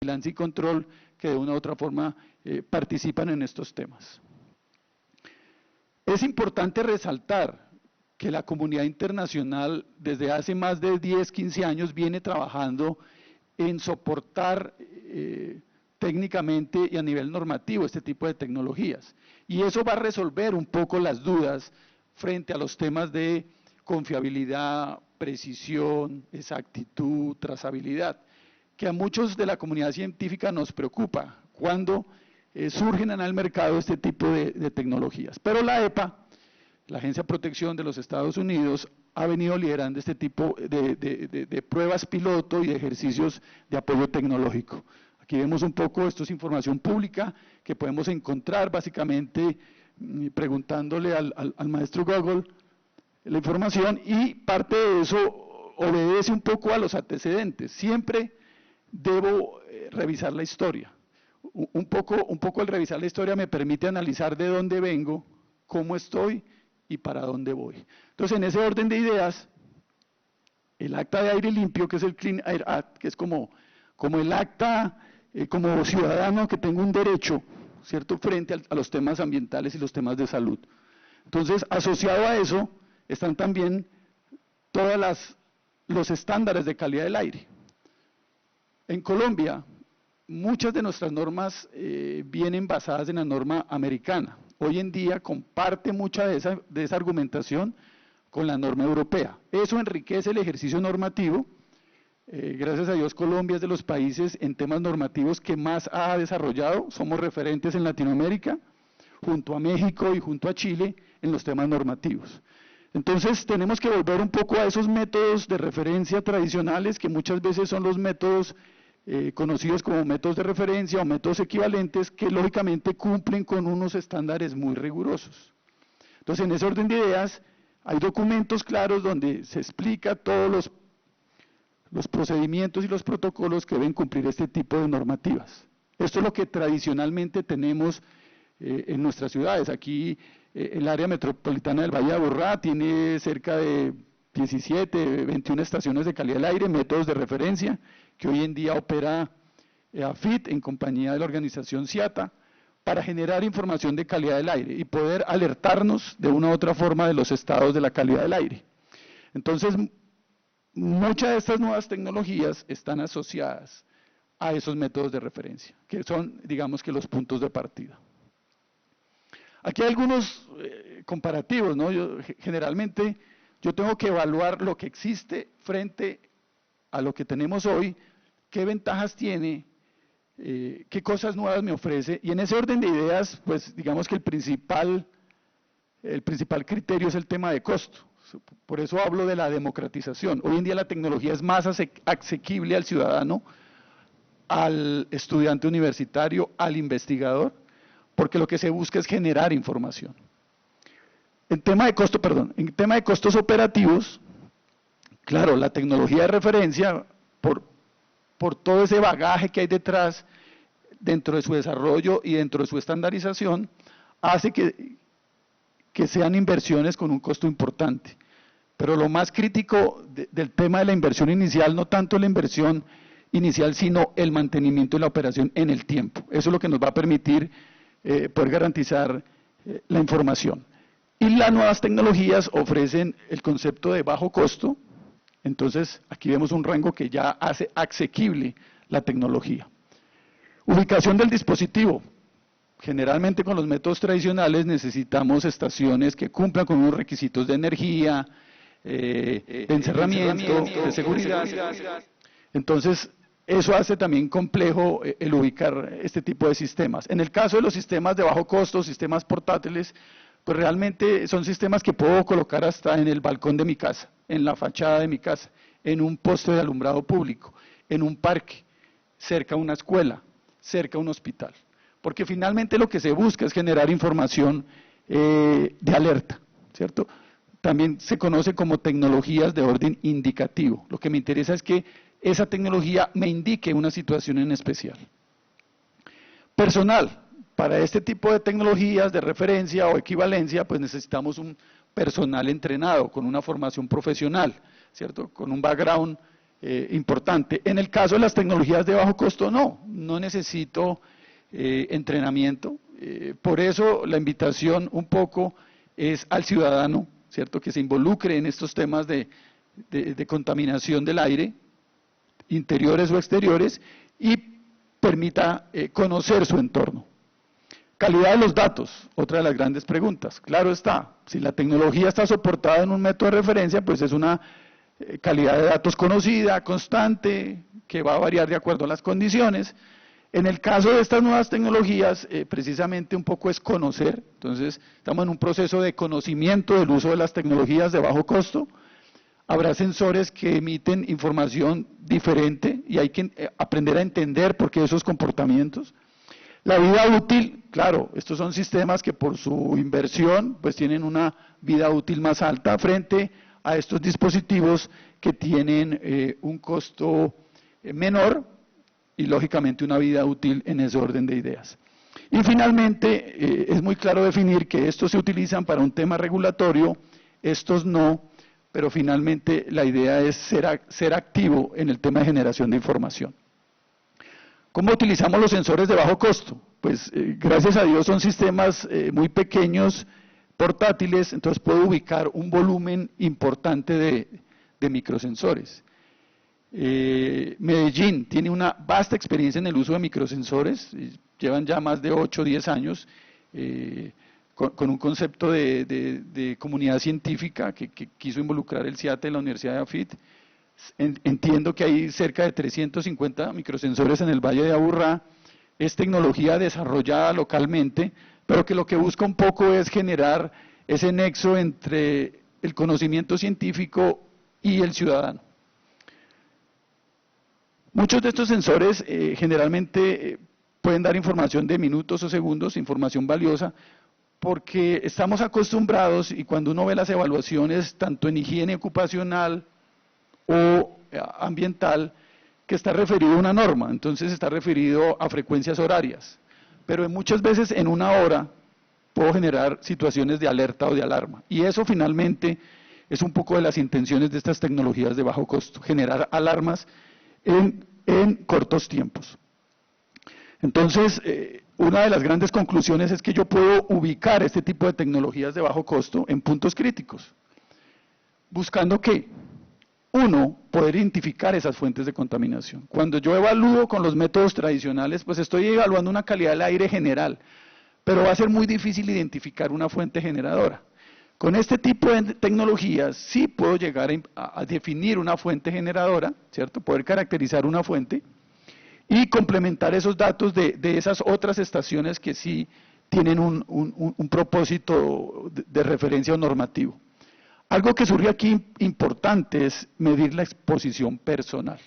vigilancia y control que de una u otra forma participan en estos temas. Es importante resaltar que la comunidad internacional desde hace más de 10, 15 años viene trabajando en soportar técnicamente y a nivel normativo este tipo de tecnologías. Y eso va a resolver un poco las dudas frente a los temas de confiabilidad, precisión, exactitud, trazabilidad, que a muchos de la comunidad científica nos preocupa cuando surgen en el mercado este tipo de tecnologías. Pero la EPA, la Agencia de Protección de los Estados Unidos, ha venido liderando este tipo de pruebas piloto y de ejercicios de apoyo tecnológico. Aquí vemos un poco, esto es información pública que podemos encontrar básicamente preguntándole al maestro Google la información, y parte de eso obedece un poco a los antecedentes. Siempre debo revisar la historia. Un poco al revisar la historia me permite analizar de dónde vengo, cómo estoy y para dónde voy. Entonces, en ese orden de ideas, el Acta de Aire Limpio, que es el Clean Air Act, que es como el acta, como ciudadano que tengo un derecho, ¿cierto?, frente a los temas ambientales y los temas de salud. Entonces, asociado a eso, están también todos los estándares de calidad del aire. En Colombia, muchas de nuestras normas vienen basadas en la norma americana. Hoy en día comparte mucha de esa argumentación con la norma europea. Eso enriquece el ejercicio normativo. Gracias a Dios, Colombia es de los países en temas normativos que más ha desarrollado. Somos referentes en Latinoamérica, junto a México y junto a Chile, en los temas normativos. Entonces, tenemos que volver un poco a esos métodos de referencia tradicionales, que muchas veces son los métodos conocidos como métodos de referencia o métodos equivalentes, que lógicamente cumplen con unos estándares muy rigurosos. Entonces, en ese orden de ideas, hay documentos claros donde se explica todos los procedimientos y los protocolos que deben cumplir este tipo de normativas. Esto es lo que tradicionalmente tenemos en nuestras ciudades. Aquí el área metropolitana del Valle de Aburrá tiene cerca de 17, 21 estaciones de calidad del aire, métodos de referencia, que hoy en día opera AFIT en compañía de la organización CIATA, para generar información de calidad del aire y poder alertarnos de una u otra forma de los estados de la calidad del aire. Entonces, muchas de estas nuevas tecnologías están asociadas a esos métodos de referencia, que son, digamos, que los puntos de partida. Aquí hay algunos comparativos, ¿no? Generalmente yo tengo que evaluar lo que existe frente a lo que tenemos hoy, qué ventajas tiene, qué cosas nuevas me ofrece, y en ese orden de ideas, pues digamos que el principal criterio es el tema de costo. Por eso hablo de la democratización. Hoy en día la tecnología es más asequible al ciudadano, al estudiante universitario, al investigador, porque lo que se busca es generar información. En tema de costos operativos, claro, la tecnología de referencia, por todo ese bagaje que hay detrás, dentro de su desarrollo y dentro de su estandarización, hace que sean inversiones con un costo importante. Pero lo más crítico del tema de la inversión inicial, no tanto la inversión inicial, sino el mantenimiento de la operación en el tiempo. Eso es lo que nos va a permitir poder garantizar la información. Y las nuevas tecnologías ofrecen el concepto de bajo costo. Entonces, aquí vemos un rango que ya hace asequible la tecnología. Ubicación del dispositivo. Generalmente con los métodos tradicionales necesitamos estaciones que cumplan con unos requisitos de energía, de encerramiento, de seguridad. Entonces, eso hace también complejo el ubicar este tipo de sistemas. En el caso de los sistemas de bajo costo, sistemas portátiles, pues realmente son sistemas que puedo colocar hasta en el balcón de mi casa, en la fachada de mi casa, en un poste de alumbrado público, en un parque, cerca a una escuela, cerca a un hospital. Porque finalmente lo que se busca es generar información de alerta, ¿cierto? También se conoce como tecnologías de orden indicativo. Lo que me interesa es que esa tecnología me indique una situación en especial. Personal. Para este tipo de tecnologías de referencia o equivalencia, pues necesitamos un personal entrenado, con una formación profesional, ¿cierto? Con un background importante. En el caso de las tecnologías de bajo costo, no necesito entrenamiento. Por eso la invitación un poco es al ciudadano, ¿cierto?, que se involucre en estos temas de contaminación del aire, interiores o exteriores, y permita conocer su entorno. Calidad de los datos, otra de las grandes preguntas. Claro está, si la tecnología está soportada en un método de referencia, pues es una calidad de datos conocida, constante, que va a variar de acuerdo a las condiciones. En el caso de estas nuevas tecnologías, precisamente un poco es conocer, entonces estamos en un proceso de conocimiento del uso de las tecnologías de bajo costo. Habrá sensores que emiten información diferente y hay que aprender a entender por qué esos comportamientos. La vida útil, claro, estos son sistemas que por su inversión pues tienen una vida útil más alta frente a estos dispositivos que tienen un costo menor y lógicamente una vida útil en ese orden de ideas. Y finalmente es muy claro definir que estos se utilizan para un tema regulatorio, estos no, pero finalmente la idea es ser activo en el tema de generación de información. ¿Cómo utilizamos los sensores de bajo costo? Pues gracias a Dios son sistemas muy pequeños, portátiles, entonces puedo ubicar un volumen importante de microsensores. Medellín tiene una vasta experiencia en el uso de microsensores, llevan ya más de 8 o 10 años con un concepto de comunidad científica que quiso involucrar el CIATE en la Universidad de AFIT. Entiendo que hay cerca de 350 microsensores en el Valle de Aburrá, es tecnología desarrollada localmente, pero que lo que busca un poco es generar ese nexo entre el conocimiento científico y el ciudadano. Muchos de estos sensores generalmente pueden dar información de minutos o segundos, información valiosa, porque estamos acostumbrados y cuando uno ve las evaluaciones tanto en higiene ocupacional o ambiental, que está referido a una norma, entonces está referido a frecuencias horarias, pero muchas veces en una hora puedo generar situaciones de alerta o de alarma, y eso finalmente es un poco de las intenciones de estas tecnologías de bajo costo, generar alarmas en cortos tiempos. Entonces, una de las grandes conclusiones es que yo puedo ubicar este tipo de tecnologías de bajo costo en puntos críticos, buscando ¿qué? Uno, poder identificar esas fuentes de contaminación. Cuando yo evalúo con los métodos tradicionales, pues estoy evaluando una calidad del aire general, pero va a ser muy difícil identificar una fuente generadora. Con este tipo de tecnologías sí puedo llegar a definir una fuente generadora, ¿cierto? Poder caracterizar una fuente y complementar esos datos de esas otras estaciones que sí tienen un propósito de referencia o normativo. Algo que surge aquí importante es medir la exposición personal.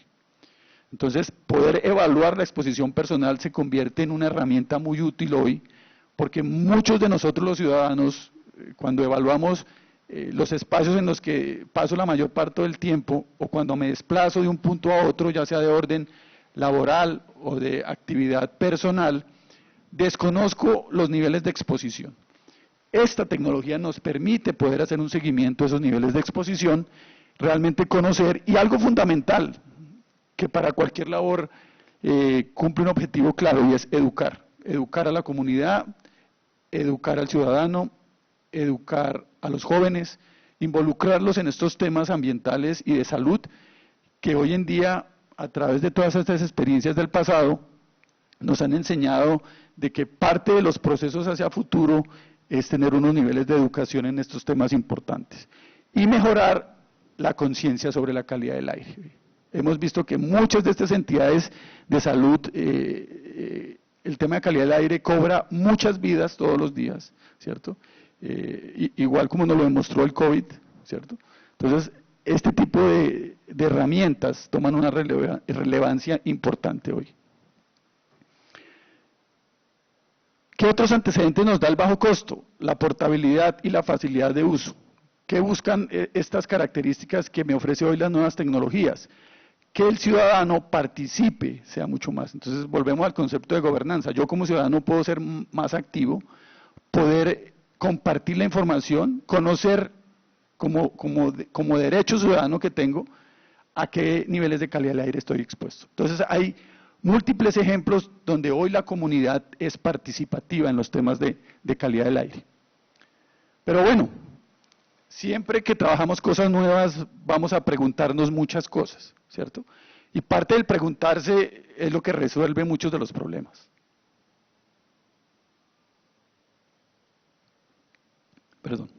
Entonces, poder evaluar la exposición personal se convierte en una herramienta muy útil hoy, porque muchos de nosotros los ciudadanos, cuando evaluamos los espacios en los que paso la mayor parte del tiempo, o cuando me desplazo de un punto a otro, ya sea de orden laboral o de actividad personal, desconozco los niveles de exposición. Esta tecnología nos permite poder hacer un seguimiento de esos niveles de exposición, realmente conocer, y algo fundamental, que para cualquier labor cumple un objetivo claro, y es educar. Educar a la comunidad, educar al ciudadano, educar a los jóvenes, involucrarlos en estos temas ambientales y de salud, que hoy en día, a través de todas estas experiencias del pasado, nos han enseñado de que parte de los procesos hacia futuro es tener unos niveles de educación en estos temas importantes y mejorar la conciencia sobre la calidad del aire. Hemos visto que muchas de estas entidades de salud, el tema de calidad del aire cobra muchas vidas todos los días, ¿cierto? Igual como nos lo demostró el COVID, ¿cierto? Entonces, este tipo de herramientas toman una relevancia importante hoy. ¿Qué otros antecedentes nos da el bajo costo? La portabilidad y la facilidad de uso. ¿Qué buscan estas características que me ofrece hoy las nuevas tecnologías? Que el ciudadano participe, sea mucho más. Entonces volvemos al concepto de gobernanza. Yo como ciudadano puedo ser más activo, poder compartir la información, conocer como derecho ciudadano que tengo, a qué niveles de calidad del aire estoy expuesto. Entonces hay múltiples ejemplos donde hoy la comunidad es participativa en los temas de calidad del aire. Pero bueno, siempre que trabajamos cosas nuevas vamos a preguntarnos muchas cosas, ¿cierto? Y parte del preguntarse es lo que resuelve muchos de los problemas. Perdón.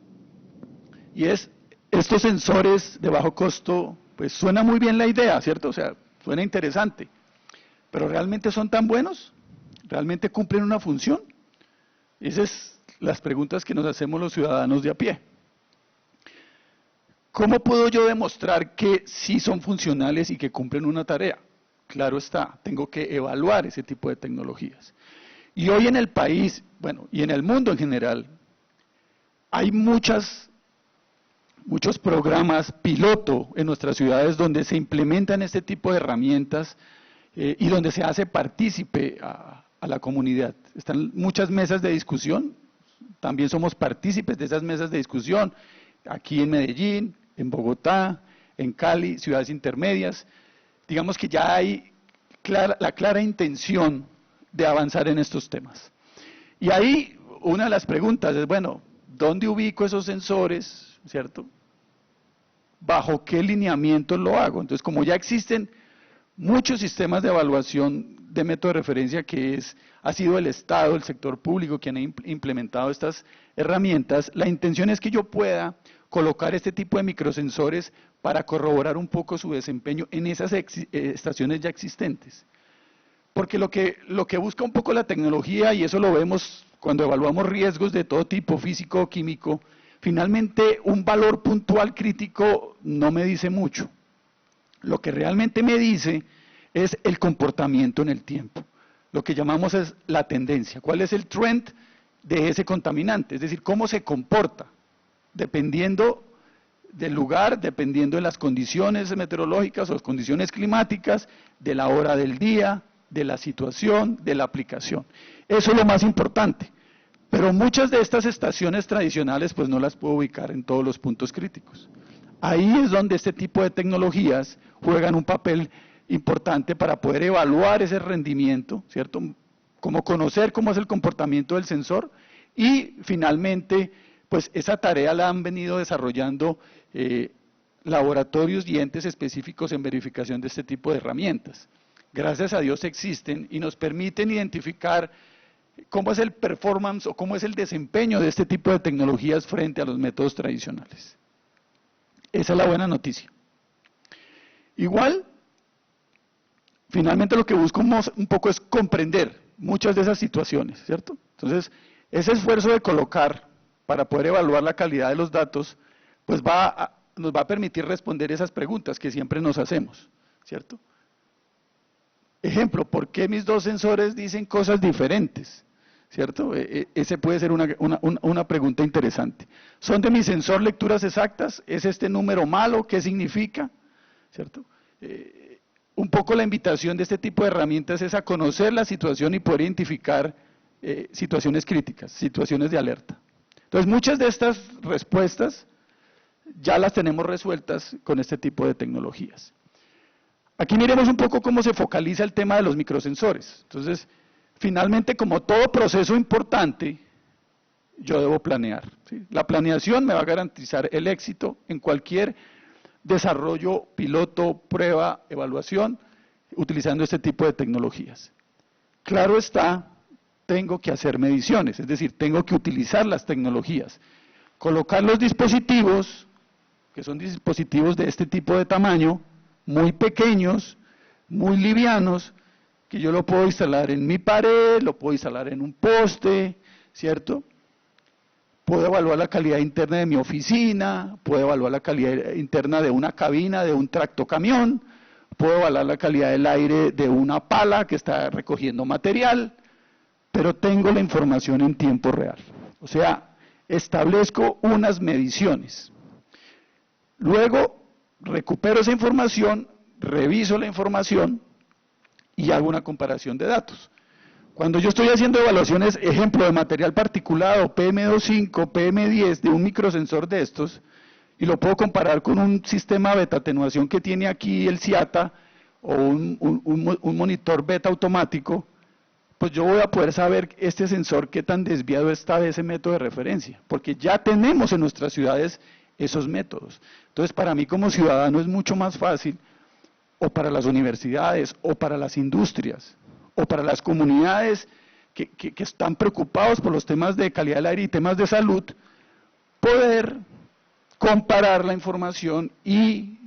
Y estos sensores de bajo costo, pues suena muy bien la idea, ¿cierto? O sea, suena interesante. ¿Pero realmente son tan buenos? ¿Realmente cumplen una función? Esas son las preguntas que nos hacemos los ciudadanos de a pie. ¿Cómo puedo yo demostrar que sí son funcionales y que cumplen una tarea? Claro está, tengo que evaluar ese tipo de tecnologías. Y hoy en el país, bueno, y en el mundo en general, hay muchos programas piloto en nuestras ciudades donde se implementan este tipo de herramientas y donde se hace partícipe a la comunidad. Están muchas mesas de discusión, también somos partícipes de esas mesas de discusión, aquí en Medellín, en Bogotá, en Cali, ciudades intermedias. Digamos que ya hay la clara intención de avanzar en estos temas. Y ahí una de las preguntas es, bueno, ¿dónde ubico esos sensores, cierto? ¿Bajo qué lineamientos lo hago? Entonces, como ya existen muchos sistemas de evaluación de método de referencia que ha sido el Estado, el sector público quien ha implementado estas herramientas, la intención es que yo pueda colocar este tipo de microsensores para corroborar un poco su desempeño en esas estaciones ya existentes. Porque lo que busca un poco la tecnología, y eso lo vemos cuando evaluamos riesgos de todo tipo, físico o químico, finalmente un valor puntual crítico no me dice mucho. Lo que realmente me dice es el comportamiento en el tiempo. Lo que llamamos es la tendencia. ¿Cuál es el trend de ese contaminante? Es decir, cómo se comporta, dependiendo del lugar, dependiendo de las condiciones meteorológicas o las condiciones climáticas, de la hora del día, de la situación, de la aplicación. Eso es lo más importante. Pero muchas de estas estaciones tradicionales pues no las puedo ubicar en todos los puntos críticos. Ahí es donde este tipo de tecnologías juegan un papel importante para poder evaluar ese rendimiento, ¿cierto? Como conocer cómo es el comportamiento del sensor y finalmente, pues esa tarea la han venido desarrollando laboratorios y entes específicos en verificación de este tipo de herramientas. Gracias a Dios existen y nos permiten identificar cómo es el performance o cómo es el desempeño de este tipo de tecnologías frente a los métodos tradicionales. Esa es la buena noticia. Igual, finalmente lo que buscamos un poco es comprender muchas de esas situaciones, ¿cierto? Entonces, ese esfuerzo de colocar para poder evaluar la calidad de los datos, pues nos va a permitir responder esas preguntas que siempre nos hacemos, ¿cierto? Ejemplo, ¿por qué mis dos sensores dicen cosas diferentes? ¿Cierto? Ese puede ser una pregunta interesante. ¿Son de mi sensor lecturas exactas? ¿Es este número malo? ¿Qué significa? ¿Cierto? Un poco la invitación de este tipo de herramientas es a conocer la situación y poder identificar situaciones críticas, situaciones de alerta. Entonces, muchas de estas respuestas ya las tenemos resueltas con este tipo de tecnologías. Aquí miremos un poco cómo se focaliza el tema de los microsensores. Entonces, finalmente, como todo proceso importante, yo debo planear, ¿sí? La planeación me va a garantizar el éxito en cualquier desarrollo, piloto, prueba, evaluación, utilizando este tipo de tecnologías. Claro está, tengo que hacer mediciones, es decir, tengo que utilizar las tecnologías, colocar los dispositivos, que son dispositivos de este tipo de tamaño, muy pequeños, muy livianos, que yo lo puedo instalar en mi pared, lo puedo instalar en un poste, ¿cierto? Puedo evaluar la calidad interna de mi oficina, puedo evaluar la calidad interna de una cabina, de un tractocamión, puedo evaluar la calidad del aire de una pala que está recogiendo material, pero tengo la información en tiempo real. O sea, establezco unas mediciones. Luego, recupero esa información, reviso la información y hago una comparación de datos. Cuando yo estoy haciendo evaluaciones, ejemplo de material particulado, PM2.5, PM10, de un microsensor de estos, y lo puedo comparar con un sistema beta atenuación que tiene aquí el CIATA o un monitor beta automático, pues yo voy a poder saber este sensor qué tan desviado está de ese método de referencia, porque ya tenemos en nuestras ciudades esos métodos. Entonces, para mí como ciudadano es mucho más fácil, o para las universidades, o para las industrias, o para las comunidades que están preocupados por los temas de calidad del aire y temas de salud, poder comparar la información y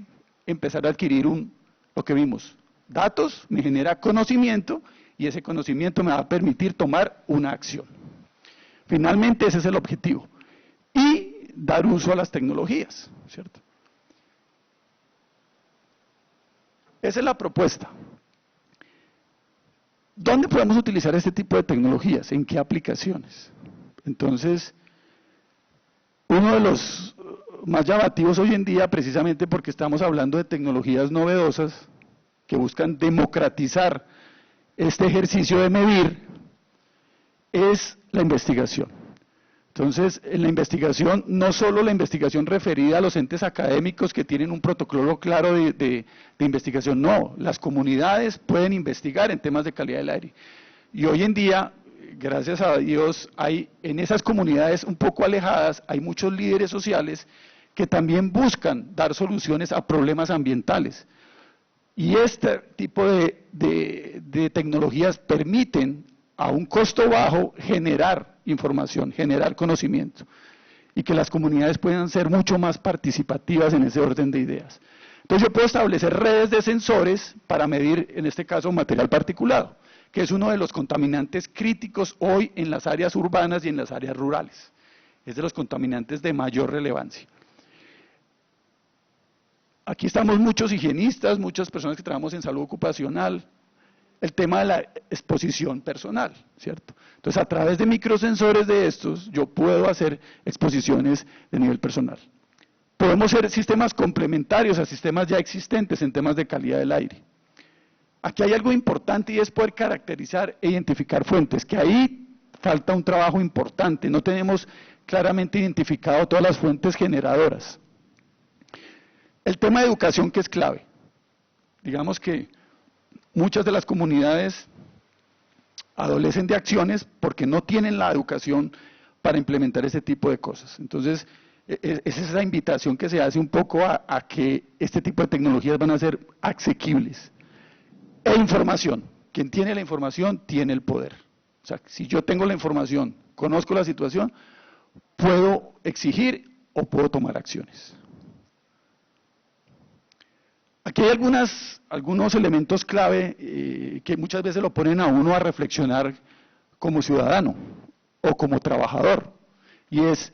empezar a adquirir lo que vimos, datos, me genera conocimiento, y ese conocimiento me va a permitir tomar una acción. Finalmente, ese es el objetivo. Y dar uso a las tecnologías, ¿cierto? Esa es la propuesta. ¿Dónde podemos utilizar este tipo de tecnologías? ¿En qué aplicaciones? Entonces, uno de los más llamativos hoy en día, precisamente porque estamos hablando de tecnologías novedosas que buscan democratizar este ejercicio de medir, es la investigación. Entonces, en la investigación, no solo la investigación referida a los entes académicos que tienen un protocolo claro de investigación, no, las comunidades pueden investigar en temas de calidad del aire. Y hoy en día, gracias a Dios, hay en esas comunidades un poco alejadas, hay muchos líderes sociales que también buscan dar soluciones a problemas ambientales. Y este tipo de tecnologías permiten a un costo bajo generar información, generar conocimiento, y que las comunidades puedan ser mucho más participativas en ese orden de ideas. Entonces yo puedo establecer redes de sensores para medir, en este caso, material particulado, que es uno de los contaminantes críticos hoy en las áreas urbanas y en las áreas rurales. Es de los contaminantes de mayor relevancia. Aquí estamos muchos higienistas, muchas personas que trabajamos en salud ocupacional, el tema de la exposición personal, ¿cierto? Entonces, a través de microsensores de estos, yo puedo hacer exposiciones de nivel personal. Podemos hacer sistemas complementarios a sistemas ya existentes en temas de calidad del aire. Aquí hay algo importante y es poder caracterizar e identificar fuentes, que ahí falta un trabajo importante, no tenemos claramente identificado todas las fuentes generadoras. El tema de educación, que es clave. Digamos que muchas de las comunidades adolecen de acciones porque no tienen la educación para implementar ese tipo de cosas. Entonces, es esa invitación que se hace un poco a que este tipo de tecnologías van a ser asequibles. E información. Quien tiene la información tiene el poder. O sea, si yo tengo la información, conozco la situación, puedo exigir o puedo tomar acciones. Aquí hay algunos elementos clave que muchas veces lo ponen a uno a reflexionar como ciudadano o como trabajador. Y es,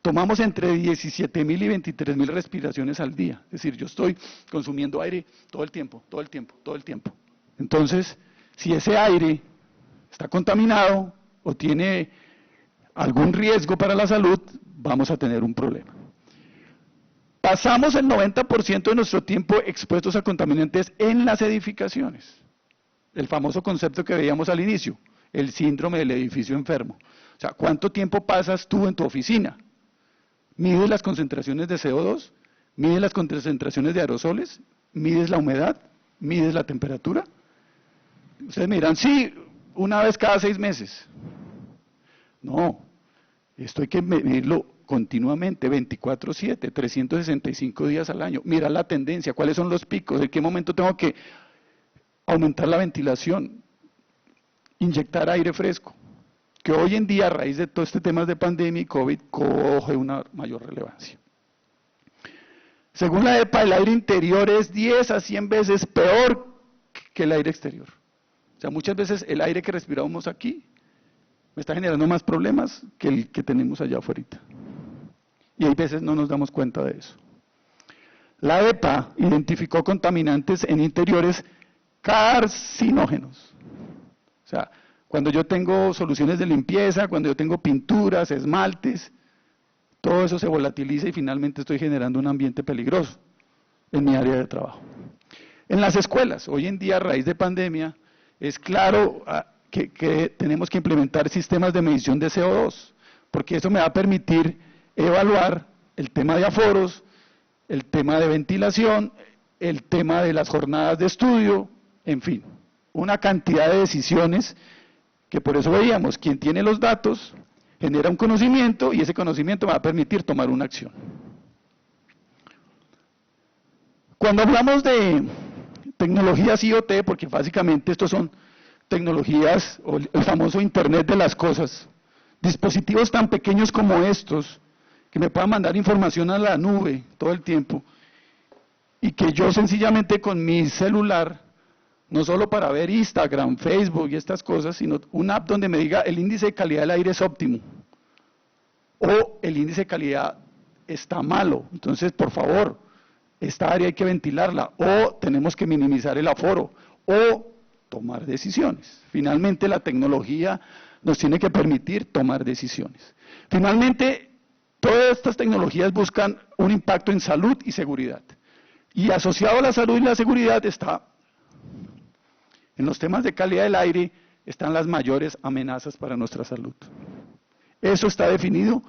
tomamos entre 17.000 y 23.000 respiraciones al día. Es decir, yo estoy consumiendo aire todo el tiempo, todo el tiempo, todo el tiempo. Entonces, si ese aire está contaminado o tiene algún riesgo para la salud, vamos a tener un problema. Pasamos el 90% de nuestro tiempo expuestos a contaminantes en las edificaciones. El famoso concepto que veíamos al inicio, el síndrome del edificio enfermo. O sea, ¿cuánto tiempo pasas tú en tu oficina? ¿Mides las concentraciones de CO2? ¿Mides las concentraciones de aerosoles? ¿Mides la humedad? ¿Mides la temperatura? Ustedes me dirán, sí, una vez cada 6 meses. No, esto hay que medirlo continuamente, 24/7, 365 días al año. Mira la tendencia, cuáles son los picos, en qué momento tengo que aumentar la ventilación, inyectar aire fresco, que hoy en día a raíz de todo este tema de pandemia y COVID coge una mayor relevancia. Según la EPA, el aire interior es 10 a 100 veces peor que el aire exterior. O sea, muchas veces el aire que respiramos aquí me está generando más problemas que el que tenemos allá afuera. Y hay veces no nos damos cuenta de eso. La EPA identificó contaminantes en interiores carcinógenos. O sea, cuando yo tengo soluciones de limpieza, cuando yo tengo pinturas, esmaltes, todo eso se volatiliza y finalmente estoy generando un ambiente peligroso en mi área de trabajo. En las escuelas, hoy en día a raíz de pandemia, es claro que tenemos que implementar sistemas de medición de CO2, porque eso me va a permitir evaluar el tema de aforos, el tema de ventilación, el tema de las jornadas de estudio, en fin, una cantidad de decisiones que por eso veíamos, quien tiene los datos genera un conocimiento y ese conocimiento va a permitir tomar una acción. Cuando hablamos de tecnologías IoT, porque básicamente estos son tecnologías, o el famoso Internet de las cosas, dispositivos tan pequeños como estos, que me puedan mandar información a la nube todo el tiempo, y que yo sencillamente con mi celular, no solo para ver Instagram, Facebook y estas cosas, sino una app donde me diga el índice de calidad del aire es óptimo, o el índice de calidad está malo, entonces por favor, esta área hay que ventilarla, o tenemos que minimizar el aforo, o tomar decisiones. Finalmente la tecnología nos tiene que permitir tomar decisiones. Finalmente, todas estas tecnologías buscan un impacto en salud y seguridad. Y asociado a la salud y la seguridad está, en los temas de calidad del aire, están las mayores amenazas para nuestra salud. Eso está definido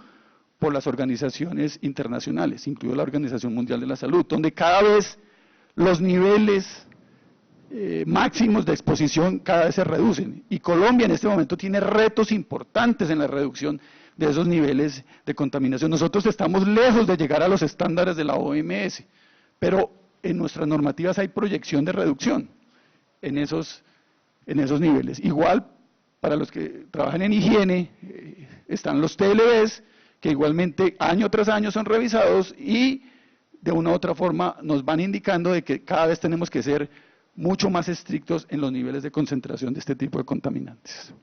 por las organizaciones internacionales, incluida la Organización Mundial de la Salud, donde cada vez los niveles máximos de exposición cada vez se reducen. Y Colombia en este momento tiene retos importantes en la reducción de esos niveles de contaminación. Nosotros estamos lejos de llegar a los estándares de la OMS, pero en nuestras normativas hay proyección de reducción en esos niveles. Igual, para los que trabajan en higiene, están los TLBs, que igualmente año tras año son revisados y de una u otra forma nos van indicando de que cada vez tenemos que ser mucho más estrictos en los niveles de concentración de este tipo de contaminantes.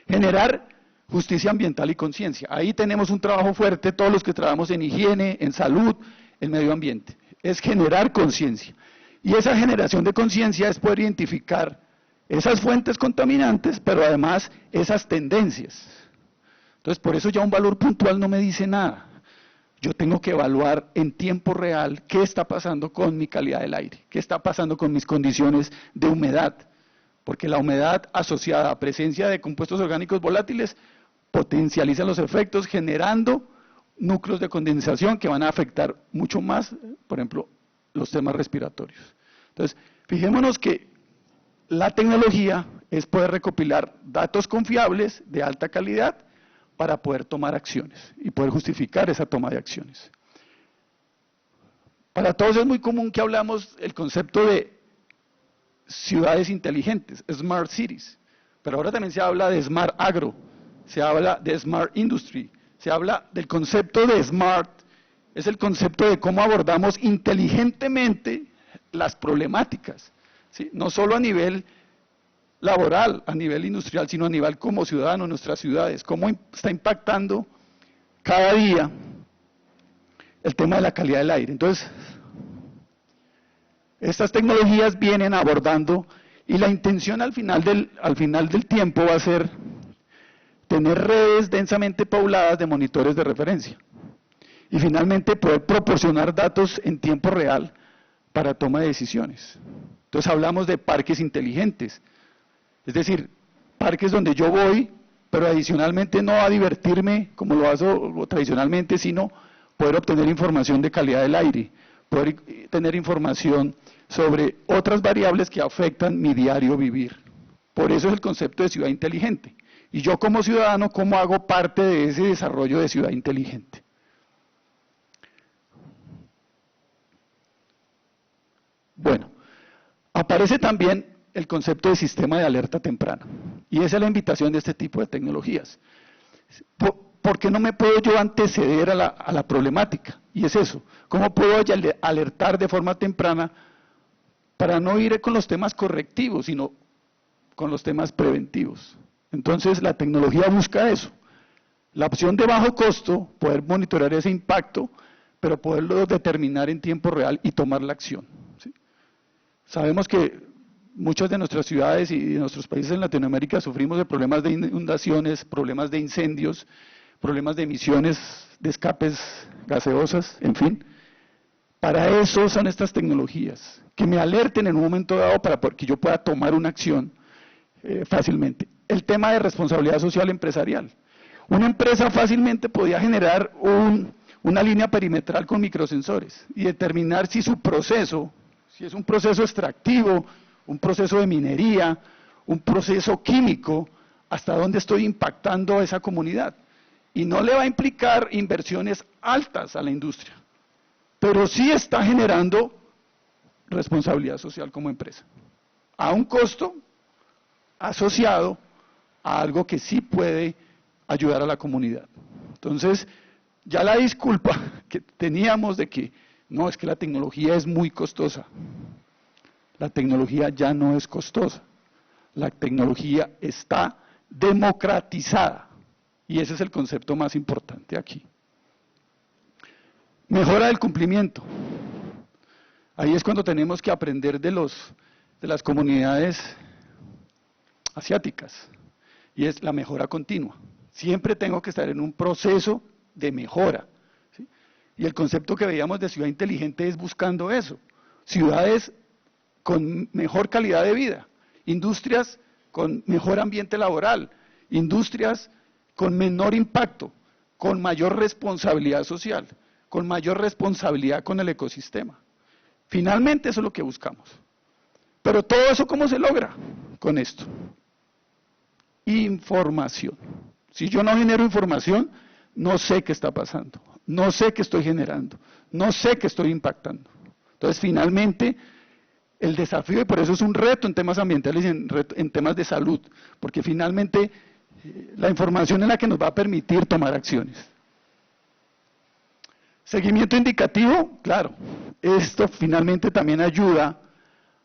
Generar justicia ambiental y conciencia. Ahí tenemos un trabajo fuerte, todos los que trabajamos en higiene, en salud, en medio ambiente. Es generar conciencia. Y esa generación de conciencia es poder identificar esas fuentes contaminantes, pero además esas tendencias. Entonces, por eso ya un valor puntual no me dice nada. Yo tengo que evaluar en tiempo real qué está pasando con mi calidad del aire, qué está pasando con mis condiciones de humedad, porque la humedad asociada a presencia de compuestos orgánicos volátiles potencializa los efectos generando núcleos de condensación que van a afectar mucho más, por ejemplo, los temas respiratorios. Entonces, fijémonos que la tecnología es poder recopilar datos confiables de alta calidad para poder tomar acciones y poder justificar esa toma de acciones. Para todos es muy común que hablamos el concepto de ciudades inteligentes, smart cities, pero ahora también se habla de smart agro, se habla de smart industry, se habla del concepto de smart, es el concepto de cómo abordamos inteligentemente las problemáticas, ¿sí? No solo a nivel laboral, a nivel industrial, sino a nivel como ciudadano en nuestras ciudades, cómo está impactando cada día el tema de la calidad del aire. Entonces, estas tecnologías vienen abordando y la intención al final del tiempo va a ser tener redes densamente pobladas de monitores de referencia y finalmente poder proporcionar datos en tiempo real para toma de decisiones. Entonces hablamos de parques inteligentes, es decir, parques donde yo voy, pero adicionalmente no a divertirme como lo hago tradicionalmente, sino poder obtener información de calidad del aire, poder tener información sobre otras variables que afectan mi diario vivir. Por eso es el concepto de ciudad inteligente. Y yo como ciudadano, ¿cómo hago parte de ese desarrollo de ciudad inteligente? Bueno, aparece también el concepto de sistema de alerta temprana. Y esa es la invitación de este tipo de tecnologías. ¿Por qué no me puedo yo anteceder a la problemática? Y es eso, ¿cómo puedo alertar de forma temprana para no ir con los temas correctivos, sino con los temas preventivos? Entonces la tecnología busca eso, la opción de bajo costo, poder monitorear ese impacto, pero poderlo determinar en tiempo real y tomar la acción, ¿sí? Sabemos que muchas de nuestras ciudades y de nuestros países en Latinoamérica sufrimos de problemas de inundaciones, problemas de incendios, problemas de emisiones de escapes gaseosas, en fin. Para eso son estas tecnologías, que me alerten en un momento dado para que yo pueda tomar una acción fácilmente. El tema de responsabilidad social empresarial. Una empresa fácilmente podía generar una línea perimetral con microsensores y determinar si su proceso, si es un proceso extractivo, un proceso de minería, un proceso químico, hasta dónde estoy impactando a esa comunidad. Y no le va a implicar inversiones altas a la industria, pero sí está generando responsabilidad social como empresa, a un costo asociado a algo que sí puede ayudar a la comunidad. Entonces, ya la disculpa que teníamos de que no, es que la tecnología es muy costosa. La tecnología ya no es costosa. La tecnología está democratizada. Y ese es el concepto más importante aquí. Mejora del cumplimiento. Ahí es cuando tenemos que aprender de las comunidades asiáticas. Y es la mejora continua. Siempre tengo que estar en un proceso de mejora. ¿Sí? Y el concepto que veíamos de ciudad inteligente es buscando eso. Ciudades con mejor calidad de vida, industrias con mejor ambiente laboral, industrias con menor impacto, con mayor responsabilidad social, con mayor responsabilidad con el ecosistema. Finalmente eso es lo que buscamos. Pero todo eso, ¿cómo se logra? Con esto. Información. Si yo no genero información, no sé qué está pasando, no sé qué estoy generando, no sé qué estoy impactando. Entonces, finalmente, el desafío, y por eso es un reto en temas ambientales y en temas de salud, porque finalmente la información es la que nos va a permitir tomar acciones. Seguimiento indicativo, claro, esto finalmente también ayuda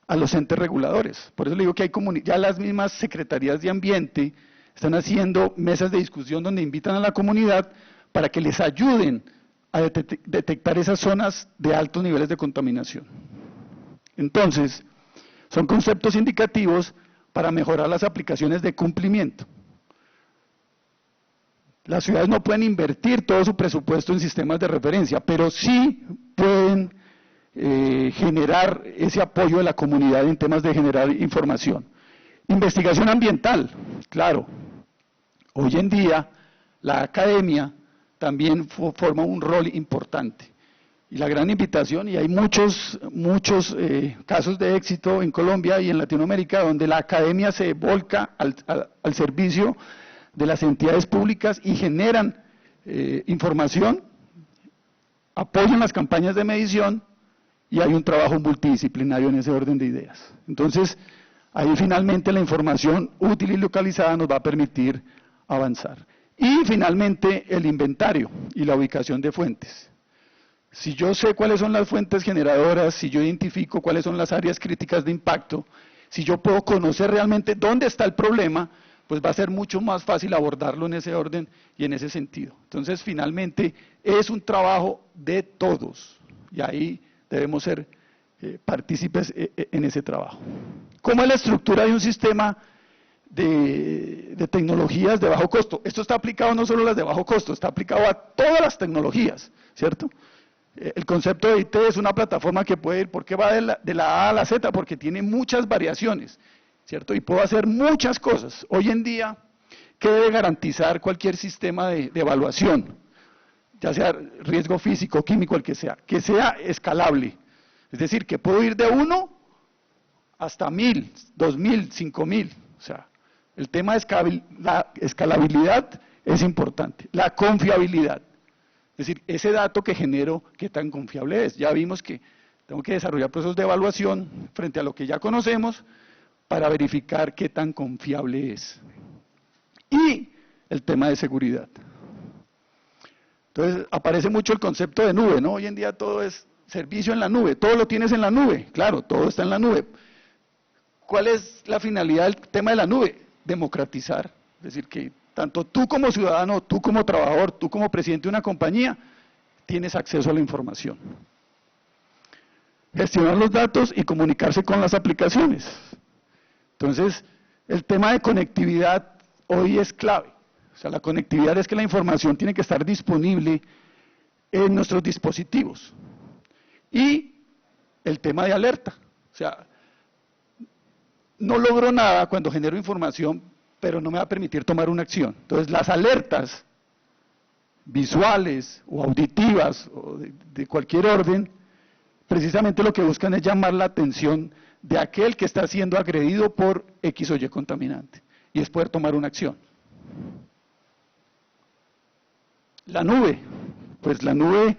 a los entes reguladores. Por eso le digo que hay ya las mismas secretarías de ambiente están haciendo mesas de discusión donde invitan a la comunidad para que les ayuden a detectar esas zonas de altos niveles de contaminación. Entonces, son conceptos indicativos para mejorar las aplicaciones de cumplimiento. Las ciudades no pueden invertir todo su presupuesto en sistemas de referencia, pero sí pueden generar ese apoyo de la comunidad en temas de generar información. Investigación ambiental, claro. Hoy en día la academia también forma un rol importante. Y la gran invitación, y hay muchos casos de éxito en Colombia y en Latinoamérica, donde la academia se volca al servicio de las entidades públicas y generan información, apoyan las campañas de medición y hay un trabajo multidisciplinario en ese orden de ideas. Entonces, ahí finalmente la información útil y localizada nos va a permitir avanzar. Y finalmente el inventario y la ubicación de fuentes. Si yo sé cuáles son las fuentes generadoras, si yo identifico cuáles son las áreas críticas de impacto, si yo puedo conocer realmente dónde está el problema, pues va a ser mucho más fácil abordarlo en ese orden y en ese sentido. Entonces, finalmente, es un trabajo de todos y ahí debemos ser partícipes en ese trabajo. ¿Cómo es la estructura de un sistema de tecnologías de bajo costo? Esto está aplicado no solo a las de bajo costo, está aplicado a todas las tecnologías, ¿cierto? El concepto de IT es una plataforma que puede ir, ¿por qué va de la A a la Z? Porque tiene muchas variaciones, ¿cierto? Y puedo hacer muchas cosas. Hoy en día, ¿qué debe garantizar cualquier sistema de evaluación? Ya sea riesgo físico, químico, el que sea escalable. Es decir, que puedo ir de 1 hasta 1000, 2000, 5000. O sea, el tema de la escalabilidad es importante. La confiabilidad. Es decir, ese dato que genero, ¿qué tan confiable es? Ya vimos que tengo que desarrollar procesos de evaluación frente a lo que ya conocemos para verificar qué tan confiable es. Y el tema de seguridad. Entonces, aparece mucho el concepto de nube, ¿no? Hoy en día todo es servicio en la nube, todo lo tienes en la nube, claro, todo está en la nube. ¿Cuál es la finalidad del tema de la nube? Democratizar, es decir, que tanto tú como ciudadano, tú como trabajador, tú como presidente de una compañía, tienes acceso a la información. Gestionar los datos y comunicarse con las aplicaciones. Entonces, el tema de conectividad hoy es clave. O sea, la conectividad es que la información tiene que estar disponible en nuestros dispositivos. Y el tema de alerta. O sea, no logro nada cuando genero información, pero no me va a permitir tomar una acción. Entonces, las alertas visuales o auditivas o de cualquier orden, precisamente lo que buscan es llamar la atención de aquel que está siendo agredido por X o Y contaminante, y es poder tomar una acción. La nube, pues la nube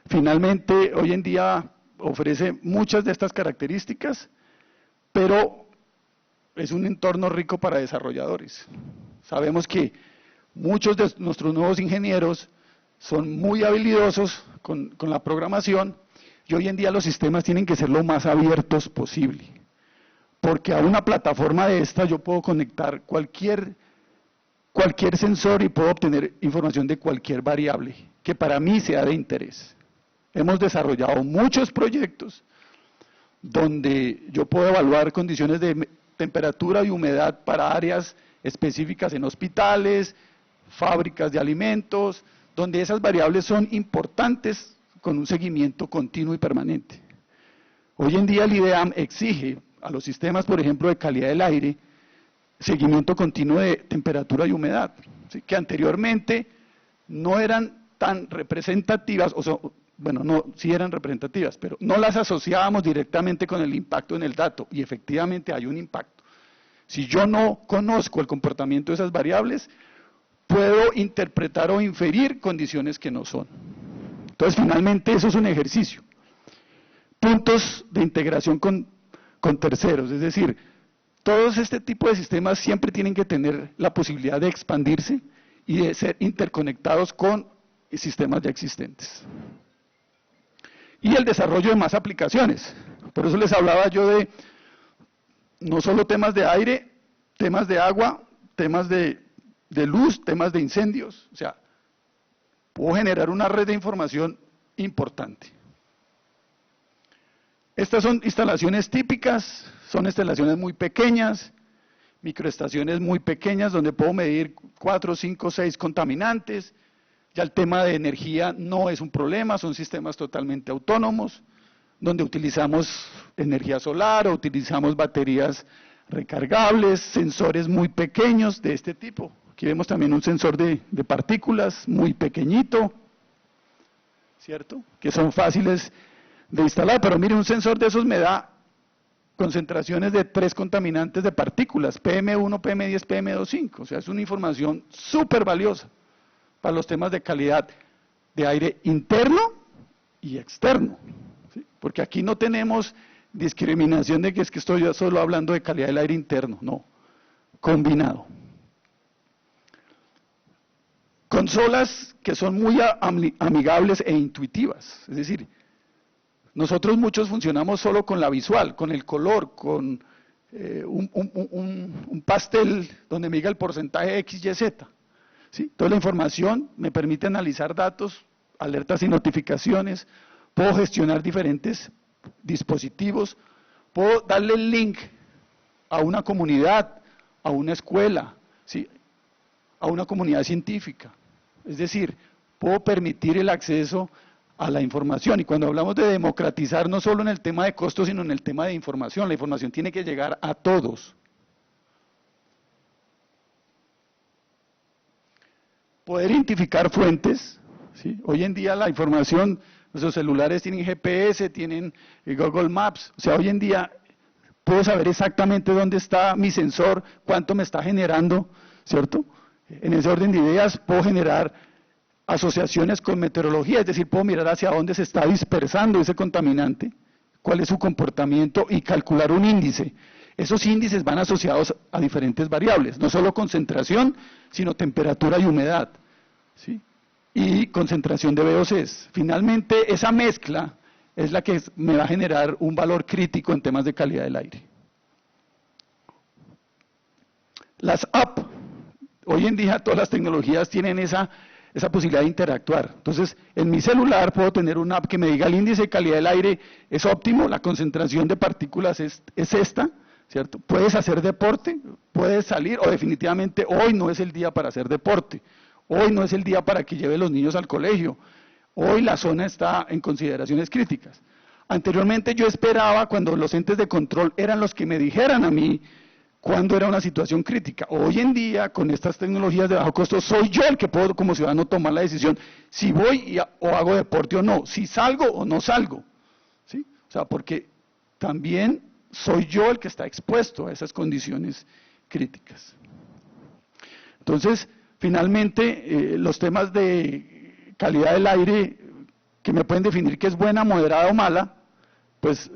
finalmente hoy en día ofrece muchas de estas características, pero es un entorno rico para desarrolladores. Sabemos que muchos de nuestros nuevos ingenieros son muy habilidosos con la programación, y hoy en día los sistemas tienen que ser lo más abiertos posible, porque a una plataforma de esta yo puedo conectar cualquier sensor y puedo obtener información de cualquier variable que para mí sea de interés. Hemos desarrollado muchos proyectos donde yo puedo evaluar condiciones de temperatura y humedad para áreas específicas en hospitales, fábricas de alimentos, donde esas variables son importantes con un seguimiento continuo y permanente. Hoy en día el IDEAM exige a los sistemas, por ejemplo, de calidad del aire, seguimiento continuo de temperatura y humedad, ¿sí? Que anteriormente no eran tan representativas, o sea, bueno, no, sí eran representativas, pero no las asociábamos directamente con el impacto en el dato, y efectivamente hay un impacto. Si yo no conozco el comportamiento de esas variables, puedo interpretar o inferir condiciones que no son. Entonces, finalmente, eso es un ejercicio. Puntos de integración con terceros, es decir, todos este tipo de sistemas siempre tienen que tener la posibilidad de expandirse y de ser interconectados con sistemas ya existentes. Y el desarrollo de más aplicaciones. Por eso les hablaba yo de no solo temas de aire, temas de agua, temas de luz, temas de incendios. O sea, puedo generar una red de información importante. Estas son instalaciones típicas, son instalaciones muy pequeñas, microestaciones muy pequeñas donde puedo medir 4, 5, 6 contaminantes. Ya el tema de energía no es un problema, son sistemas totalmente autónomos, donde utilizamos energía solar o utilizamos baterías recargables, sensores muy pequeños de este tipo. Aquí vemos también un sensor de partículas muy pequeñito, ¿cierto? Que son fáciles de instalar, pero mire, un sensor de esos me da concentraciones de 3 contaminantes de partículas, PM1, PM10, PM2.5, o sea, es una información súper valiosa para los temas de calidad de aire interno y externo, ¿sí? Porque aquí no tenemos discriminación de que es que estoy ya solo hablando de calidad del aire interno, no, combinado. Consolas que son muy amigables e intuitivas, es decir, nosotros muchos funcionamos solo con la visual, con el color, con un pastel donde me diga el porcentaje X, Y, Z. ¿Sí? Toda la información me permite analizar datos, alertas y notificaciones, puedo gestionar diferentes dispositivos, puedo darle el link a una comunidad, a una escuela, ¿sí? A una comunidad científica. Es decir, puedo permitir el acceso a la información. Y cuando hablamos de democratizar, no solo en el tema de costos, sino en el tema de información, la información tiene que llegar a todos. Poder identificar fuentes, ¿sí? Hoy en día la información, nuestros celulares tienen GPS, tienen Google Maps, o sea, hoy en día puedo saber exactamente dónde está mi sensor, cuánto me está generando, ¿cierto? En ese orden de ideas puedo generar asociaciones con meteorología, es decir, puedo mirar hacia dónde se está dispersando ese contaminante, cuál es su comportamiento y calcular un índice. Esos índices van asociados a diferentes variables, no solo concentración, sino temperatura y humedad, ¿sí? Y concentración de VOCs. Finalmente, esa mezcla es la que me va a generar un valor crítico en temas de calidad del aire. Las apps, hoy en día todas las tecnologías tienen esa posibilidad de interactuar. Entonces, en mi celular puedo tener una app que me diga el índice de calidad del aire es óptimo, la concentración de partículas es esta, ¿cierto? Puedes hacer deporte, puedes salir, o definitivamente hoy no es el día para hacer deporte, hoy no es el día para que lleve los niños al colegio, hoy la zona está en consideraciones críticas. Anteriormente yo esperaba cuando los entes de control eran los que me dijeran a mí cuando era una situación crítica. Hoy en día, con estas tecnologías de bajo costo, soy yo el que puedo como ciudadano tomar la decisión si voy o hago deporte o no, si salgo o no salgo, ¿sí? O sea, porque también soy yo el que está expuesto a esas condiciones críticas. Entonces, finalmente, los temas de calidad del aire, que me pueden definir que es buena, moderada o mala, pues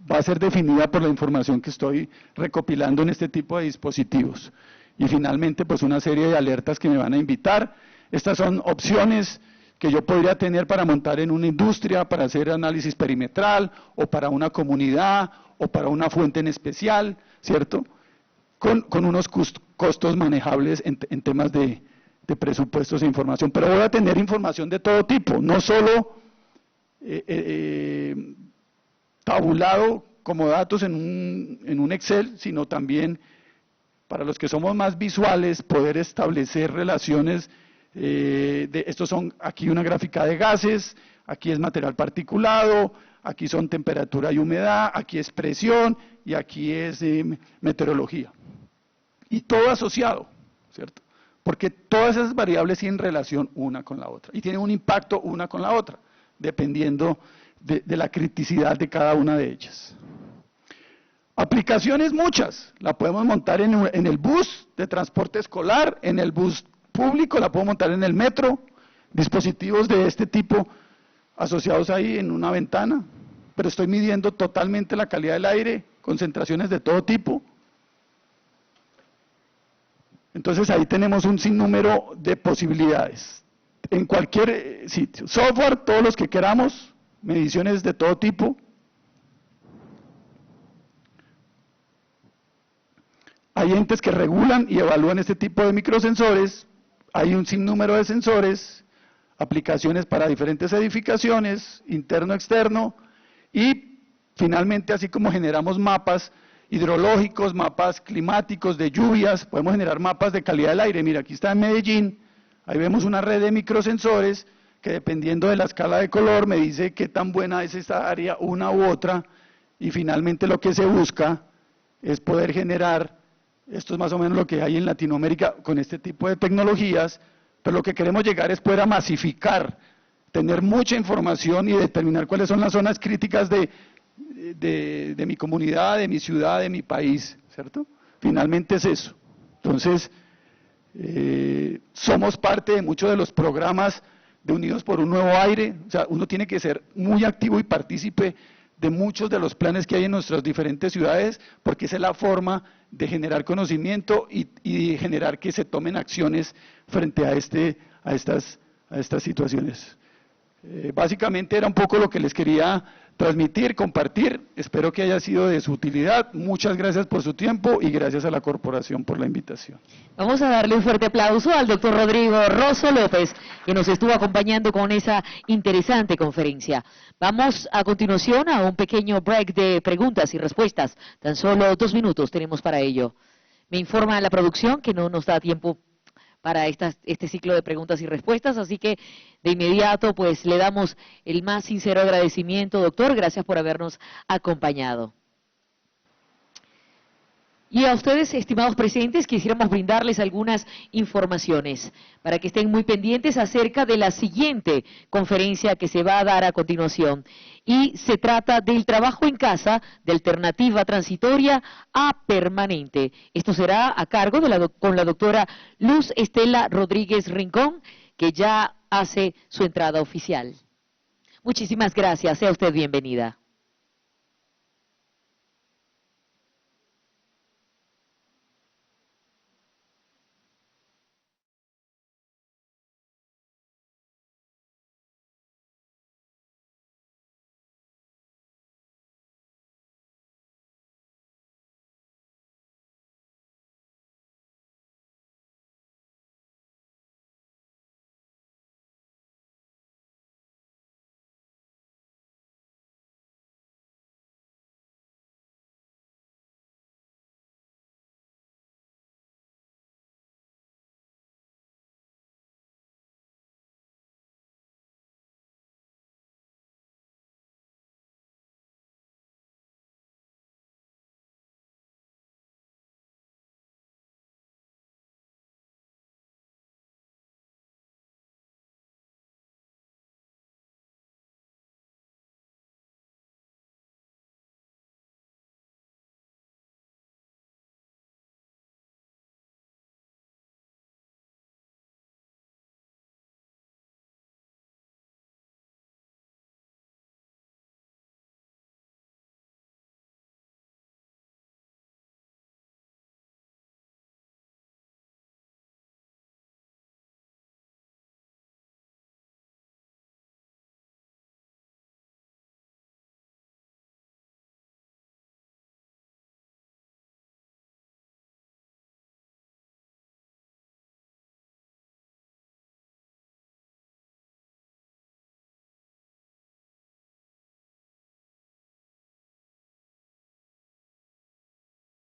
va a ser definida por la información que estoy recopilando en este tipo de dispositivos. Y finalmente, pues una serie de alertas que me van a invitar. Estas son opciones que yo podría tener para montar en una industria, para hacer análisis perimetral, o para una comunidad, o para una fuente en especial, ¿cierto? Con unos costos manejables en temas de presupuestos e información. Pero voy a tener información de todo tipo, no solo tabulado como datos en un Excel, sino también, para los que somos más visuales, poder establecer relaciones. Estos son aquí una gráfica de gases, aquí es material particulado, aquí son temperatura y humedad, aquí es presión y aquí es meteorología. Y todo asociado, ¿cierto? Porque todas esas variables tienen relación una con la otra y tienen un impacto una con la otra, dependiendo de la criticidad de cada una de ellas. Aplicaciones muchas, la podemos montar en el bus de transporte escolar, en el bus público, la puedo montar en el metro, dispositivos de este tipo asociados ahí en una ventana, pero estoy midiendo totalmente la calidad del aire, concentraciones de todo tipo. Entonces ahí tenemos un sinnúmero de posibilidades. En cualquier sitio, software, todos los que queramos, mediciones de todo tipo. Hay entes que regulan y evalúan este tipo de microsensores, hay un sinnúmero de sensores, aplicaciones para diferentes edificaciones, interno, externo, y finalmente, así como generamos mapas hidrológicos, mapas climáticos, de lluvias, podemos generar mapas de calidad del aire. Mira, aquí está en Medellín, ahí vemos una red de microsensores que dependiendo de la escala de color me dice qué tan buena es esta área, una u otra, y finalmente lo que se busca es poder generar, esto es más o menos lo que hay en Latinoamérica con este tipo de tecnologías, pero lo que queremos llegar es poder masificar, tener mucha información y determinar cuáles son las zonas críticas de mi comunidad, de mi ciudad, de mi país, ¿cierto? Finalmente es eso. Entonces, somos parte de muchos de los programas de Unidos por un Nuevo Aire, o sea, uno tiene que ser muy activo y partícipe de muchos de los planes que hay en nuestras diferentes ciudades, porque esa es la forma de generar conocimiento y de generar que se tomen acciones frente a estas situaciones. Básicamente era un poco lo que les quería transmitir, compartir, espero que haya sido de su utilidad. Muchas gracias por su tiempo y gracias a la corporación por la invitación. Vamos a darle un fuerte aplauso al doctor Rodrigo Rosso López, que nos estuvo acompañando con esa interesante conferencia. Vamos a continuación a un pequeño break de preguntas y respuestas. Tan solo 2 minutos tenemos para ello. Me informa la producción que no nos da tiempo para este ciclo de preguntas y respuestas, así que de inmediato pues le damos el más sincero agradecimiento, doctor, gracias por habernos acompañado. Y a ustedes, estimados presentes, quisiéramos brindarles algunas informaciones para que estén muy pendientes acerca de la siguiente conferencia que se va a dar a continuación. Y se trata del trabajo en casa de alternativa transitoria a permanente. Esto será a cargo con la doctora Luz Estela Rodríguez Rincón, que ya hace su entrada oficial. Muchísimas gracias, sea usted bienvenida.